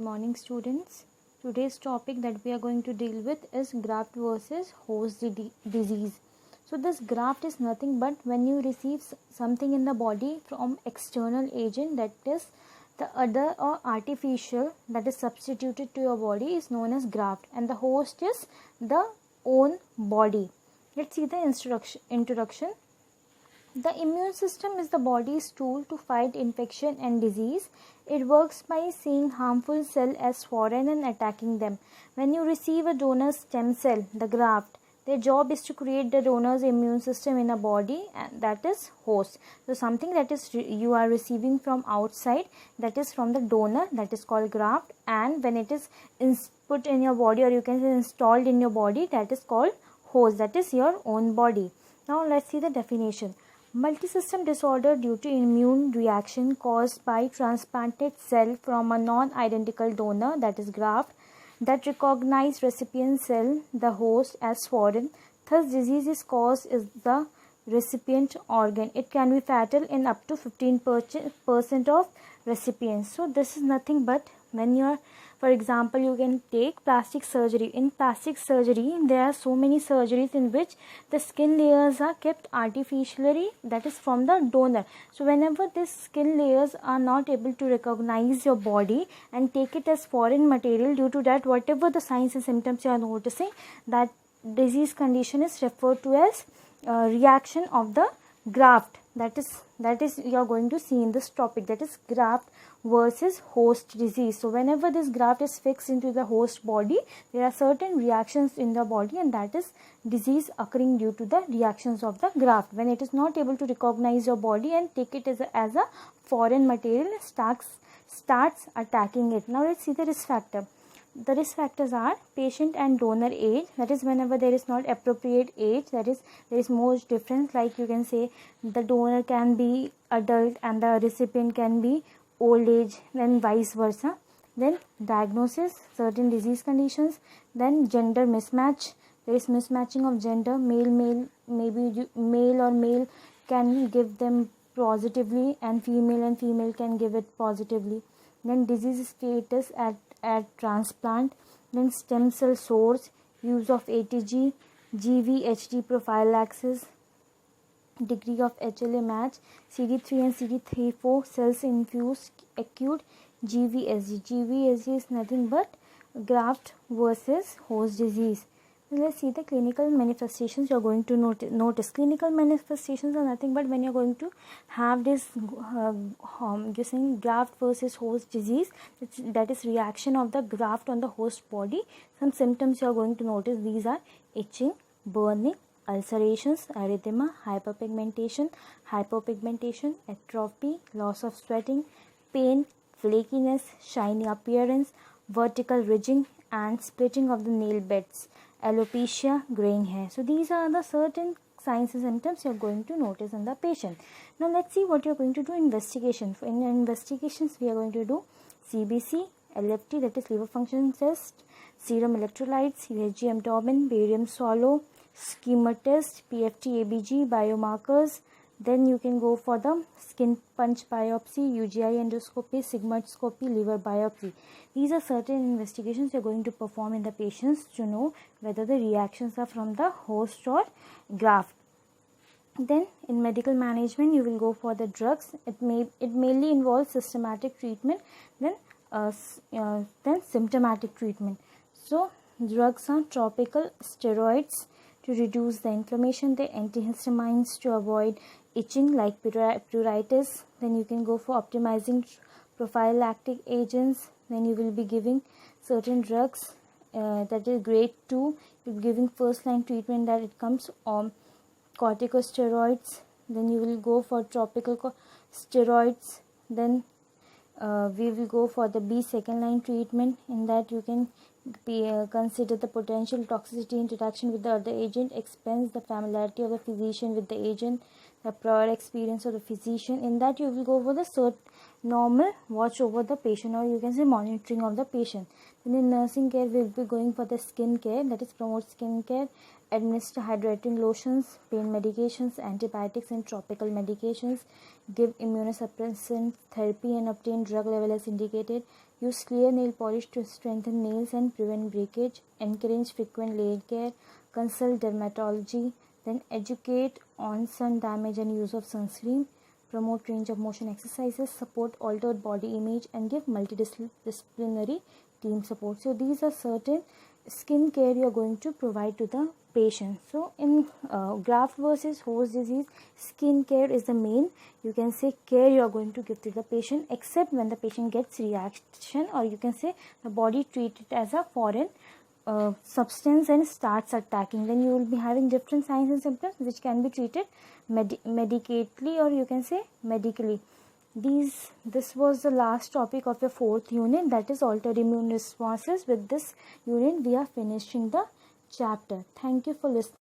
morning students. Today's topic that we are going to deal with is graft versus host disease. So this graft is nothing but when you receive something in the body from external agent, that is the other or artificial that is substituted to your body is known as graft, and the host is the own body. Let's see the introduction. The immune system is the body's tool to fight infection and disease. It works by seeing harmful cells as foreign and attacking them. When you receive a donor's stem cell, the graft, their job is to create the donor's immune system in a body, and that is host. So something that is you are receiving from outside, that is from the donor, that is called graft, and when it is put in your body, or you can say installed in your body, that is called host, that is your own body. Now let's see the definition. Multisystem disorder due to immune reaction caused by transplanted cell from a non-identical donor, that is graft, that recognize recipient cell, the host, as foreign. Thus, disease is caused is the recipient organ. It can be fatal in up to 15% of recipients. So this is nothing but when you are, for example, you can take plastic surgery. In plastic surgery, there are so many surgeries in which the skin layers are kept artificially, that is from the donor. So whenever these skin layers are not able to recognize your body and take it as foreign material, due to that, whatever the signs and symptoms you are noticing, that disease condition is referred to as reaction of the graft. That is you are going to see in this topic, that is graft versus host disease. So whenever this graft is fixed into the host body, there are certain reactions in the body, and that is disease occurring due to the reactions of the graft. When it is not able to recognize your body and take it as a foreign material, starts attacking it. Now let's see the risk factor. The risk factors are patient and donor age, that is whenever there is not appropriate age, that is there is most difference, like you can say the donor can be adult and the recipient can be old age, then vice versa. Then diagnosis, certain disease conditions. Then gender mismatch, there is mismatching of gender, maybe male or male can give them positively and female can give it positively. Then disease status at transplant, then stem cell source, use of ATG, GVHD prophylaxis, degree of HLA match, CD3 and CD34 cells infused, acute GVHD. GVHD is nothing but graft versus host disease. Let's see the clinical manifestations you are going to notice. Clinical manifestations are nothing but when you are going to have this graft versus host disease, that is reaction of the graft on the host body. Some symptoms you are going to notice. These are itching, burning, ulcerations, erythema, hyperpigmentation, atrophy, loss of sweating, pain, flakiness, shiny appearance, vertical ridging and splitting of the nail beds, alopecia, graying hair. So these are the certain signs and symptoms you are going to notice in the patient. Now let's see what you are going to do investigation. In investigations, we are going to do CBC, LFT, that is liver function test, serum electrolytes, USG abdomen, barium swallow, schema test, PFT, ABG, biomarkers. Then you can go for the skin punch biopsy, UGI endoscopy, sigmoidoscopy, liver biopsy. These are certain investigations you are going to perform in the patients to know whether the reactions are from the host or graft. Then in medical management, you will go for the drugs. It mainly involves systematic treatment, then symptomatic treatment. So drugs are topical steroids to reduce the inflammation, the antihistamines to avoid itching like pruritus. Then you can go for optimizing prophylactic agents. Then you will be giving certain drugs that is grade 2. You're giving first line treatment, that it comes on corticosteroids. Then you will go for topical steroids. Then we will go for the B second line treatment. In that you can consider the potential toxicity interaction with the other agent, expense, the familiarity of the physician with the agent, the prior experience of the physician. In that you will go for the normal watch over the patient, or you can say monitoring of the patient. Then in nursing care, we will be going for the skin care, that is promote skin care, administer hydrating lotions, pain medications, antibiotics and topical medications, give immunosuppressant therapy and obtain drug level as indicated, use clear nail polish to strengthen nails and prevent breakage, encourage frequent nail care, consult dermatology, then educate on sun damage and use of sunscreen, promote range of motion exercises, support altered body image, and give multidisciplinary team support. So these are certain skin care you are going to provide to the patient. So in graft versus host disease, skin care is the main, you can say, care you are going to give to the patient, except when the patient gets reaction, or you can say the body treat it as a foreign substance and starts attacking. Then you will be having different signs and symptoms which can be treated medically, or you can say medically. This was the last topic of your 4th unit, that is altered immune responses. With this unit we are finishing the chapter. Thank you for listening.